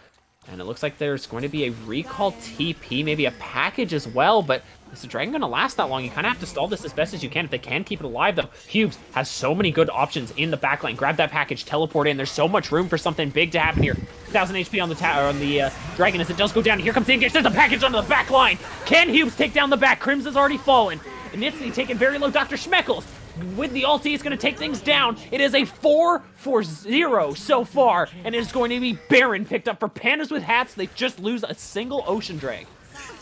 And it looks like there's going to be a recall TP, maybe a package as well, but is the Dragon going to last that long? You kind of have to stall this as best as you can. If they can keep it alive, though, Hughes has so many good options in the backline. Grab that package, teleport in. There's so much room for something big to happen here. 1,000 HP on the Dragon as it does go down. Here comes the engage. There's a package onto the back line. Can Hughes take down the back? Crims has already fallen. Nitsny taking very low. Dr. Schmeckles with the ulti is going to take things down. It is a 4-for-0 so far, and it is going to be Baron picked up for Pandas with Hats. They just lose a single Ocean Drag.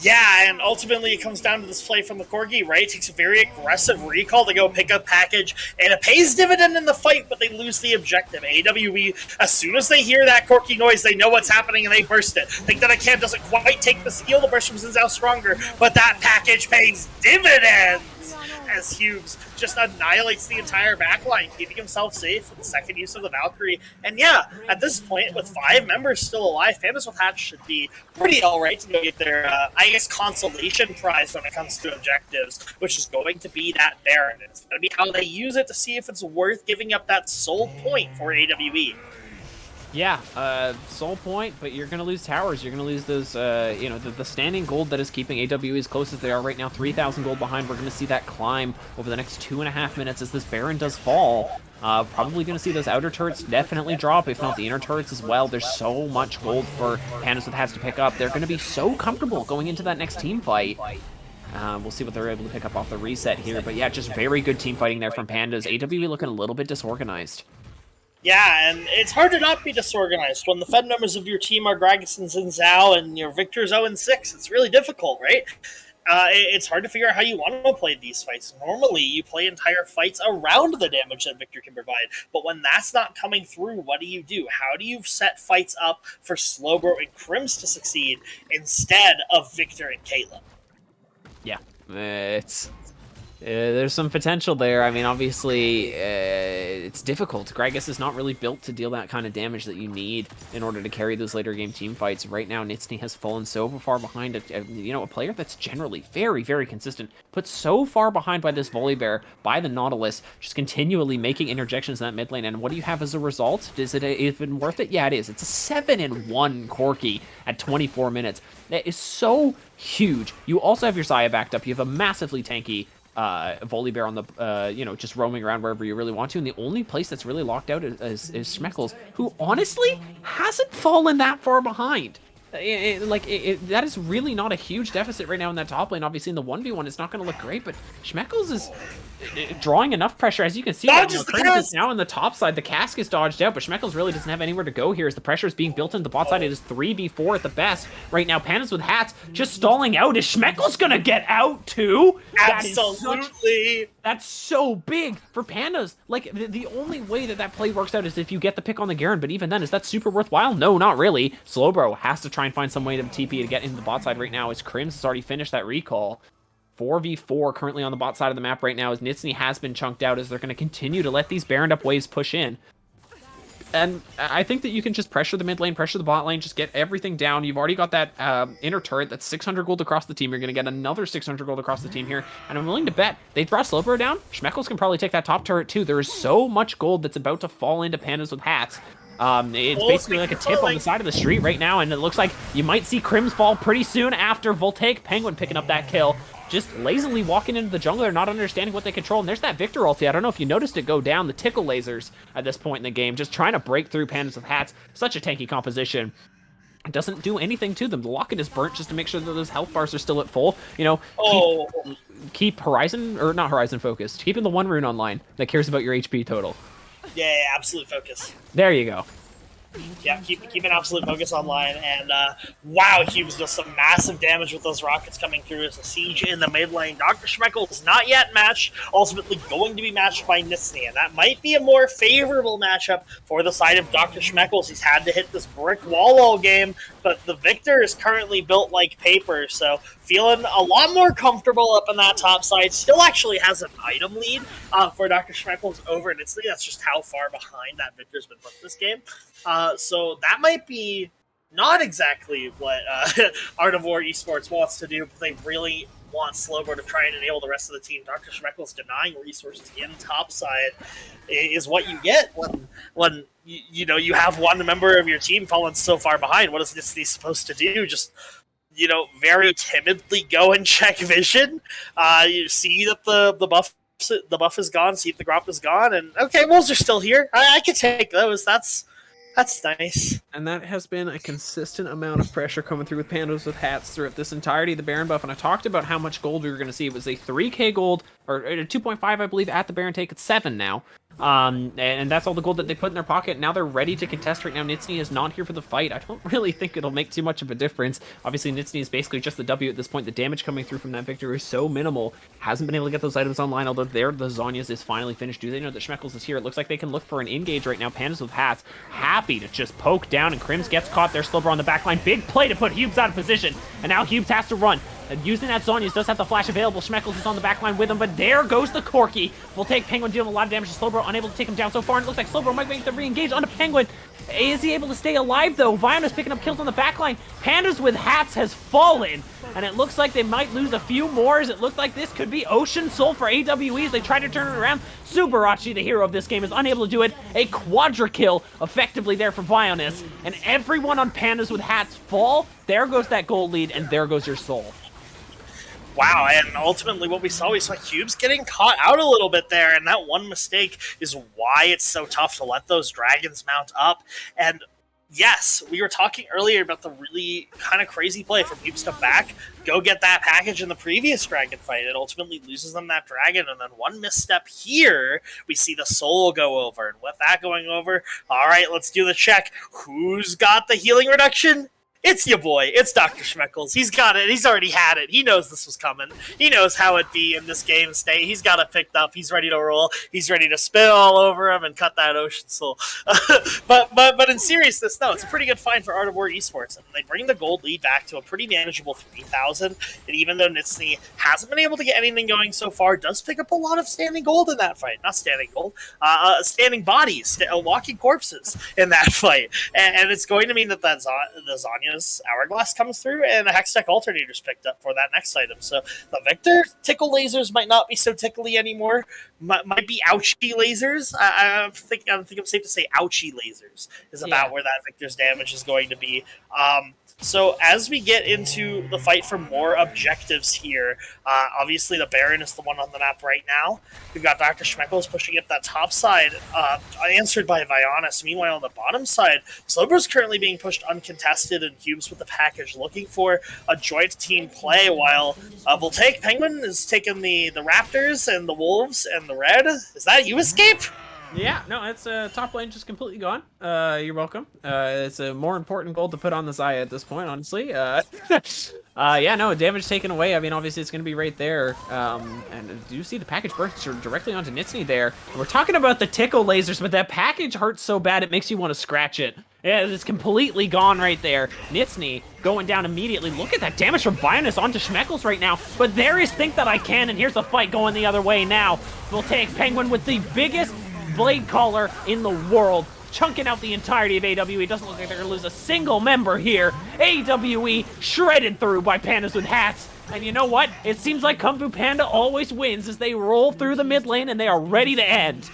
Yeah, and ultimately it comes down to this play from the Corgi, right? It takes a very aggressive recall to go pick up package, and it pays dividend in the fight, but they lose the objective. AWE, as soon as they hear that Corgi noise, they know what's happening, and they burst it. Think That I Can doesn't quite take the steal. The burst from Zinzao stronger, but that package pays dividends as Hughes just annihilates the entire backline, keeping himself safe with the second use of the Valkyrie. And yeah, at this point, with 5 members still alive, Pandas with Hats should be pretty alright to go get their, consolation prize when it comes to objectives, which is going to be that Baron. It's going to be how they use it to see if it's worth giving up that soul point for AWE. Yeah, soul point, but you're going to lose towers. You're going to lose those, the standing gold that is keeping AWE as close as they are right now. 3,000 gold behind. We're going to see that climb over the next 2.5 minutes as this Baron does fall. Probably going to see those outer turrets definitely drop, if not the inner turrets as well. There's so much gold for Pandas with Hats to pick up. They're going to be so comfortable going into that next team fight. We'll see what they're able to pick up off the reset here. But yeah, just very good team fighting there from Pandas. AWE looking a little bit disorganized. Yeah, and it's hard to not be disorganized when the Fed members of your team are Gragas and Zinzao and your Victor's 0-6. It's really difficult, right? It's hard to figure out how you want to play these fights. Normally, you play entire fights around the damage that Victor can provide, but when that's not coming through, what do you do? How do you set fights up for Slowbro and Crims to succeed instead of Victor and Caitlyn? Yeah, there's some potential there. I mean, obviously, it's difficult. Gragas is not really built to deal that kind of damage that you need in order to carry those later game team fights. Right now, Nitsny has fallen so far behind, a player that's generally very, very consistent, put so far behind by this Volibear, by the Nautilus, just continually making interjections in that mid lane. And what do you have as a result? Is it even worth it? Yeah, it is. It's a 7-1 Corki at 24 minutes. That is so huge. You also have your Xayah backed up. You have a massively tanky Volibear on the, just roaming around wherever you really want to. And the only place that's really locked out is Schmeckles, who honestly hasn't fallen that far behind. That is really not a huge deficit right now in that top lane. Obviously, in the 1v1, it's not going to look great, but Schmeckles is drawing enough pressure. As you can see, Crims is now on the top side. The cask is dodged out, but Schmeckles really doesn't have anywhere to go here as the pressure is being built into the bot side. It is 3v4 at the best right now. Pandas with Hats just stalling out. Is Schmeckles going to get out too? Absolutely. That's so big for Pandas. Like, the only way that play works out is if you get the pick on the Garen, but even then, is that super worthwhile? No, not really. Slowbro has to try and find some way to TP to get into the bot side right now as Crims has already finished that recall. 4v4 currently on the bot side of the map right now as Nitsny has been chunked out as they're going to continue to let these Baroned up waves push in. And I think that you can just pressure the mid lane, pressure the bot lane, just get everything down. You've already got that inner turret that's 600 gold across the team. You're going to get another 600 gold across the team here. And I'm willing to bet they brought Slowbro down. Schmeckles can probably take that top turret too. There is so much gold that's about to fall into Pandas with hats. It's basically like a tip on the side of the street right now, and it looks like you might see Crims fall pretty soon after Voltaic Penguin picking up that kill. Just lazily walking into the jungle, they're not understanding what they control, and there's that Victor ulti. I don't know if you noticed it go down, the tickle lasers at this point in the game, just trying to break through Pandas with hats. Such a tanky composition. It doesn't do anything to them. The locket is burnt just to make sure that those health bars are still at full. You know, keep Horizon, or not Horizon focused, keeping the one rune online that cares about your HP total. Yeah, absolute focus. There you go. Yeah, keep an absolute focus online, and wow, Hughes does some massive damage with those rockets coming through as a siege in the mid lane. Dr. Schmeckle is not yet matched, ultimately going to be matched by Nitsny, and that might be a more favorable matchup for the side of Dr. Schmeckles. He's had to hit this brick wall all game, but the Victor is currently built like paper, so feeling a lot more comfortable up on that top side. Still actually has an item lead for Dr. Schmeckles over Nitsny. That's just how far behind that Victor's been put this game. So that might be not exactly what Art of War Esports wants to do, but they really want Slowbro to try and enable the rest of the team. Dr. Schmeckles denying resources in topside is what you get when you have one member of your team falling so far behind. What is this supposed to do? Just very timidly go and check vision. You see that the buff is gone, see if the grop is gone, and okay, wolves are still here. I can take those. That's nice. And that has been a consistent amount of pressure coming through with Pandas with hats throughout this entirety of the Baron buff. And I talked about how much gold we were going to see. It was a 3k gold, or 2.5, I believe, at the Baron take. It's 7 now. And that's all the gold that they put in their pocket. Now they're ready to contest right now. Nitsny is not here for the fight. I don't really think it'll make too much of a difference. Obviously, Nitsny is basically just the W at this point. The damage coming through from that Victor is so minimal. Hasn't been able to get those items online, although there, the Zhonya's is finally finished. Do they know that Schmeckles is here? It looks like they can look for an engage right now. Pandas with hats, happy to just poke down, and Crims gets caught there. Slowbro on the back line. Big play to put Hubes out of position, and now Hubes has to run. Using that Zhonya's does have the flash available. Schmeckles is on the back line with him, but there goes the Corki. Voltaic Penguin dealing a lot of damage to Slowbro, unable to take him down so far, and it looks like Slowbro might make the re-engage onto Penguin. Is he able to stay alive, though? Viona's picking up kills on the back line. Pandas with hats has fallen, and it looks like they might lose a few more, as it looked like this could be Ocean Soul for AWE as they try to turn it around. Subarachi, the hero of this game, is unable to do it. A quadra kill effectively there for Vionis, and everyone on Pandas with hats fall. There goes that gold lead, and there goes your soul. Wow, and ultimately what we saw Hubes getting caught out a little bit there, and that one mistake is why it's so tough to let those dragons mount up. And yes, we were talking earlier about the really kind of crazy play from Hubes to back, go get that package in the previous dragon fight. It ultimately loses them that dragon, and then one misstep here, we see the soul go over. And with that going over, all right, let's do the check. Who's got the healing reduction? It's your boy. It's Dr. Schmeckles. He's got it. He's already had it. He knows this was coming. He knows how it be in this game state. He's got it picked up. He's ready to roll. He's ready to spit all over him and cut that Ocean Soul. but in seriousness, no, it's a pretty good find for Art of War Esports. And they bring the gold lead back to a pretty manageable 3,000. And even though Nitsny hasn't been able to get anything going so far, does pick up a lot of standing gold in that fight. Not standing gold. Standing bodies. Walking corpses in that fight. And it's going to mean that the Zhonya's Hourglass comes through, and a Hextech Alternator's picked up for that next item. So the Victor tickle lasers might not be so tickly anymore. Might be ouchy lasers. I think I'm safe to say ouchy lasers is about where that Victor's damage is going to be. So as we get into the fight for more objectives here, obviously the Baron is the one on the map right now. We've got Dr. Schmeckles pushing up that top side, answered by Vionis. Meanwhile, on the bottom side, Slowbro's currently being pushed uncontested, and Hubes with the package looking for a joint team play, while Voltaic Penguin is taking the Raptors and the Wolves and the Red. Is that you, Escape? Yeah, no, it's top lane just completely gone. You're welcome. It's a more important goal to put on the Xayah at this point, honestly. Yeah, no, damage taken away. I mean, obviously it's going to be right there. And do you see the package burst directly onto Nitsny there? And we're talking about the tickle lasers, but that package hurts so bad it makes you want to scratch it. Yeah, it's completely gone right there. Nitsny going down immediately. Look at that damage from Vionis onto Schmeckles right now. But there is Think That I Can, and here's the fight going the other way now. We'll take Penguin with the biggest blade caller in the world, chunking out the entirety of AWE. Doesn't look like they're gonna lose a single member here. AWE shredded through by Pandas with Hats. And you know what? It seems like Kung Fu Panda always wins as they roll through the mid lane and they are ready to end.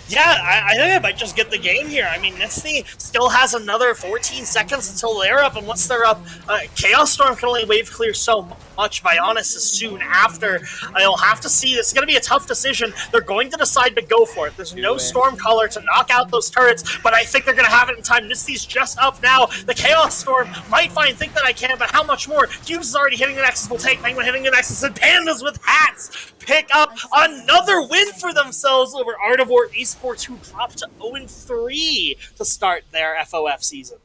Yeah, I think I might just get the game here. I mean, Nitsny still has another 14 seconds until they're up, and once they're up, Chaos Storm can only wave clear so much. Bionis is soon after. I'll have to see. This is going to be a tough decision. They're going to decide to go for it. There's no Storm Color to knock out those turrets, but I think they're going to have it in time. Nitsny's just up now. The Chaos Storm might think that I can, but how much more? Cubes is already hitting the Nexus. Will take Penguin hitting the Nexus, and Pandas with Hats pick up another win for themselves over Artivore Esports, who dropped to 0-3 to start their FOF season.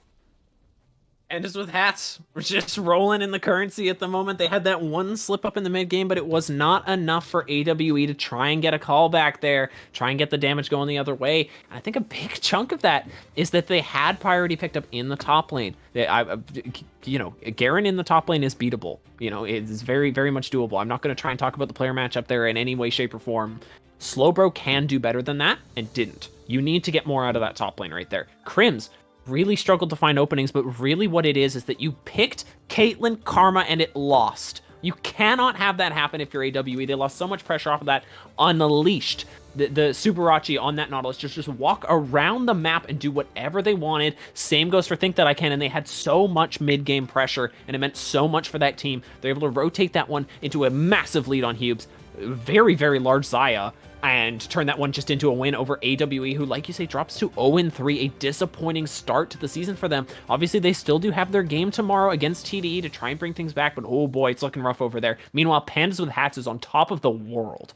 And as with Hats, we're just rolling in the currency at the moment. They had that one slip up in the mid game, but it was not enough for AWE to try and get a call back there, try and get the damage going the other way. And I think a big chunk of that is that they had priority picked up in the top lane. Garen in the top lane is beatable. It's very, very much doable. I'm not going to try and talk about the player matchup there in any way, shape, or form. Slowbro can do better than that and didn't. You need to get more out of that top lane right there. Crims really struggled to find openings, but really what it is that you picked Caitlyn, Karma, and it lost. You cannot have that happen if you're AWE. They lost so much pressure off of that. Unleashed the Superachi on that Nautilus. Just walk around the map and do whatever they wanted. Same goes for Think That I Can, and they had so much mid-game pressure, and it meant so much for that team. They're able to rotate that one into a massive lead on Hubes. Very, very large Xayah, and turn that one just into a win over AWE, who, like you say, drops to 0-3, a disappointing start to the season for them. Obviously, they still do have their game tomorrow against TDE to try and bring things back, but oh boy, it's looking rough over there. Meanwhile, Pandas with Hats is on top of the world.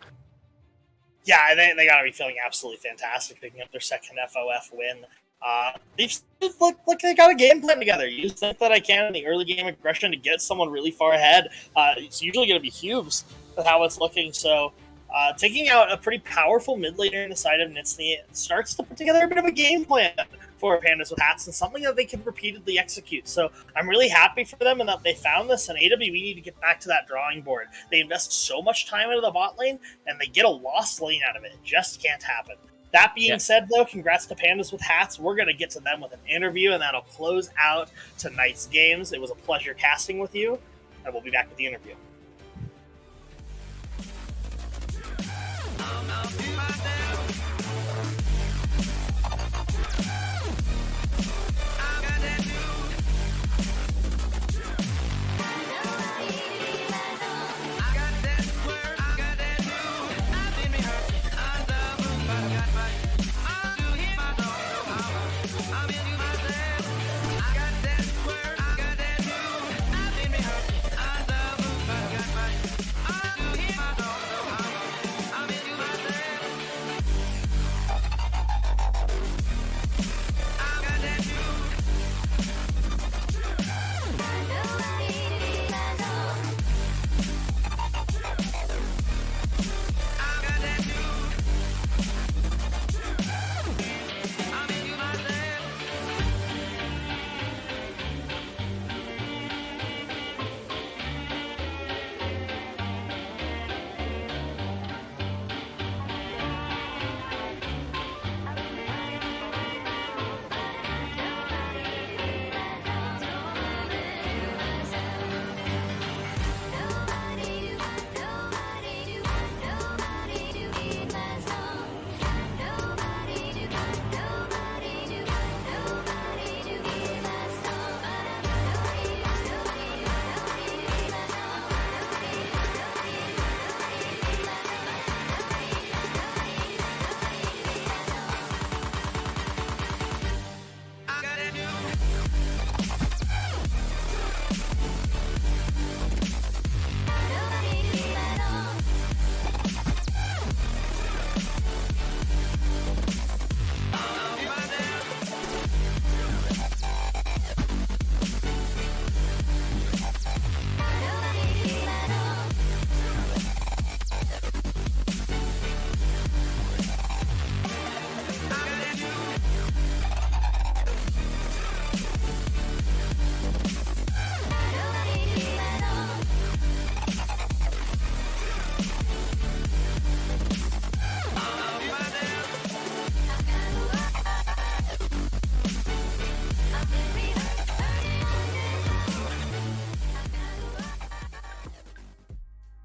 Yeah, they gotta be feeling absolutely fantastic picking up their second FOF win. They've look they got a game plan together. You Think That I Can in the early game aggression to get someone really far ahead. It's usually going to be Hubes with how it's looking, so taking out a pretty powerful mid laner in the side of Nitsny starts to put together a bit of a game plan for Pandas with Hats and something that they can repeatedly execute. So I'm really happy for them and that they found this, and AWE need to get back to that drawing board. They invest so much time into the bot lane, and they get a lost lane out of it. It just can't happen. That being said, though, congrats to Pandas with Hats. We're going to get to them with an interview, and that'll close out tonight's games. It was a pleasure casting with you, and we'll be back with the interview.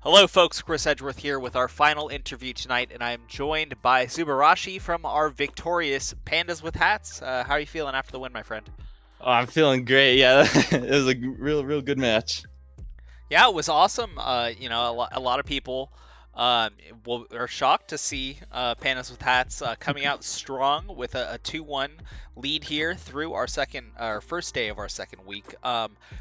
Hello, folks. Chris Edgeworth here with our final interview tonight, and I am joined by Subarashi from our victorious Pandas with Hats. How are you feeling after the win, my friend? Oh, I'm feeling great. Yeah, it was a real good match. Yeah, it was awesome. A lot of people are shocked to see Pandas with Hats coming out strong with a 2-1 lead here through our first day of our second week.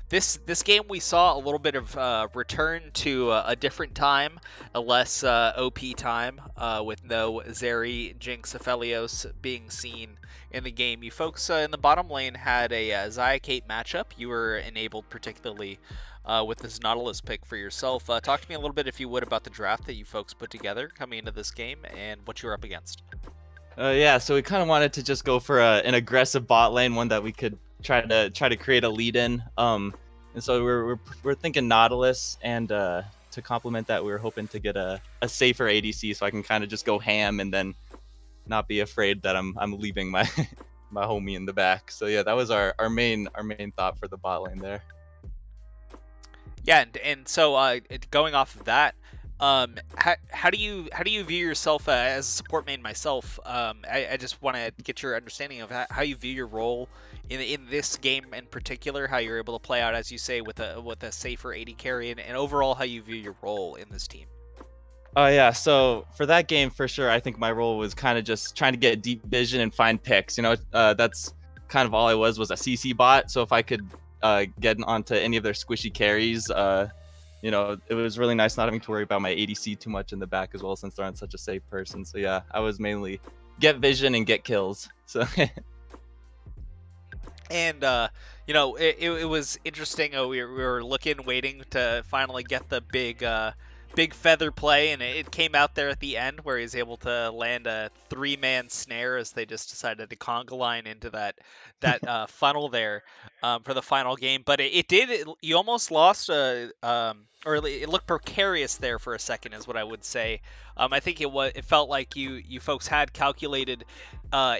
This game we saw a little bit of return to a different time, a less OP time, with no Zeri, Jinx, Aphelios being seen in the game. You folks in the bottom lane had a Xayah Kate matchup. You were enabled particularly with this Nautilus pick for yourself. Talk to me a little bit, if you would, about the draft that you folks put together coming into this game and what you're up against. Yeah, so we kind of wanted to just go for an aggressive bot lane, one that we could try to create a lead in. And so we're thinking Nautilus, and to complement that, we were hoping to get a safer ADC, so I can kind of just go ham and then not be afraid that I'm leaving my my homie in the back. So yeah, that was our main thought for the bot lane there. Yeah, and so going off of that, how do you view yourself as a support main myself? I just want to get your understanding of how you view your role in this game in particular, how you're able to play out, as you say, with a safer AD carry, and overall how you view your role in this team. Oh yeah, so for that game, for sure, I think my role was kind of just trying to get deep vision and find picks. That's kind of all I was a CC bot. So if I could get onto any of their squishy carries, it was really nice not having to worry about my ADC too much in the back as well, since they're on such a safe person. So yeah, I was mainly get vision and get kills. So. And it was interesting. We were waiting to finally get the big feather play, and it came out there at the end where he was able to land a 3-man snare as they just decided to conga line into that funnel there for the final game. But you almost lost or it looked precarious there for a second, is what I would say. I think it felt like you folks had calculated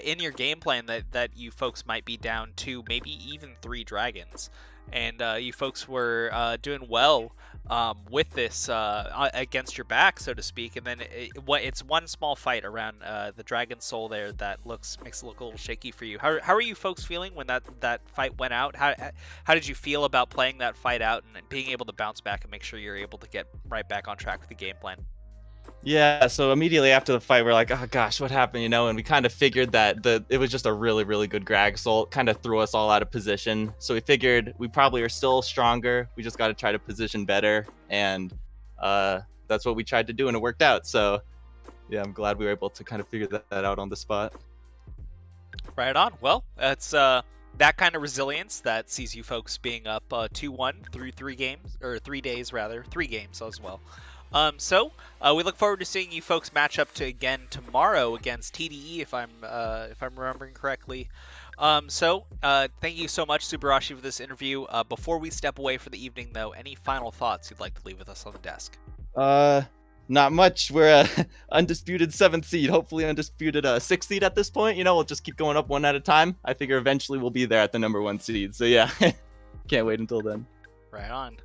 in your game plan that you folks might be down 2, maybe even 3 dragons, and you folks were doing well with this against your back, so to speak. And then it's one small fight around the Dragon Soul there that makes it look a little shaky for you. How are you folks feeling when that fight went out? How did you feel about playing that fight out and being able to bounce back and make sure you're able to get right back on track with the game plan? Yeah, so immediately after the fight, we're like, oh gosh, what happened, and we kind of figured that it was just a really, really good Grag Soul. It kind of threw us all out of position. So we figured we probably are still stronger. We just got to try to position better, and that's what we tried to do, and it worked out. So yeah, I'm glad we were able to kind of figure that out on the spot. Right on. Well, that's that kind of resilience that sees you folks being up 2-1 through 3 games, or 3 days rather, 3 games as well. So we look forward to seeing you folks match up again tomorrow against TDE, if I'm remembering correctly. Thank you so much, Subarashi, for this interview. Before we step away for the evening, though, any final thoughts you'd like to leave with us on the desk? Not much. We're a undisputed 7th seed, hopefully undisputed 6th seed at this point. We'll just keep going up one at a time. I figure eventually we'll be there at the number 1 seed. So yeah, can't wait until then. Right on.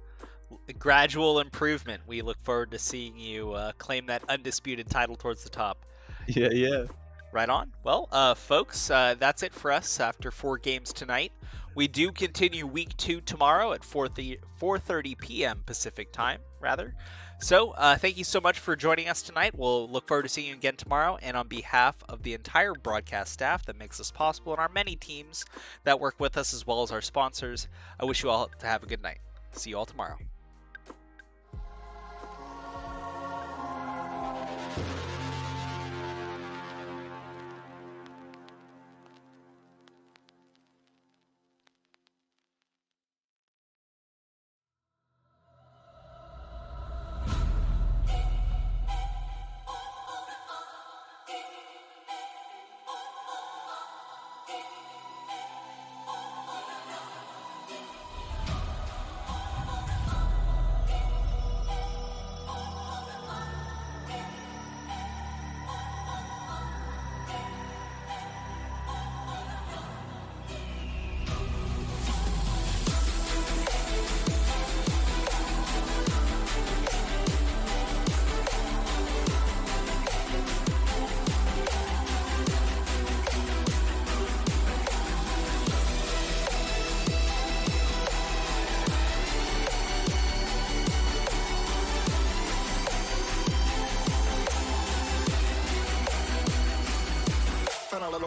Gradual improvement. We look forward to seeing you claim that undisputed title towards the top. Yeah. Right on. Well, folks, that's it for us after 4 games tonight. We do continue week 2 tomorrow at 4:30 p.m. Pacific time, rather. So, thank you so much for joining us tonight. We'll look forward to seeing you again tomorrow. And on behalf of the entire broadcast staff that makes this possible and our many teams that work with us, as well as our sponsors, I wish you all to have a good night. See you all tomorrow.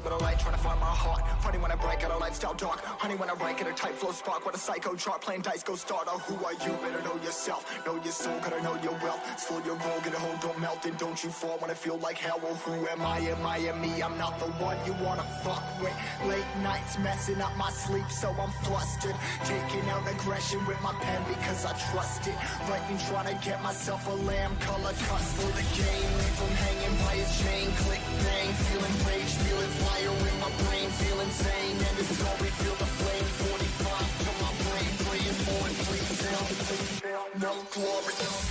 bit of light, trying to find my heart. Funny when I break out a lifestyle dark. Honey when I rank at a tight flow spark. What a psycho chart, playing dice, go starter. Who are you? Better know yourself. Know your soul, gotta know your wealth. Slow your roll, get a hold, don't melt it. Don't you fall when I feel like hell. Well, who am I? Am I me? I'm not the one you wanna fuck with. Late nights messing up my sleep, so I'm flustered. Taking out aggression with my pen because I trust it. Writing, trying to get myself a lamb color cuts for the game. Leave him hanging by his chain. Click, bang, feeling rage, feeling fire in my brain, feel insane. And it's story, feel the flame. 45 to my brain, praying for it, please tell. No glory.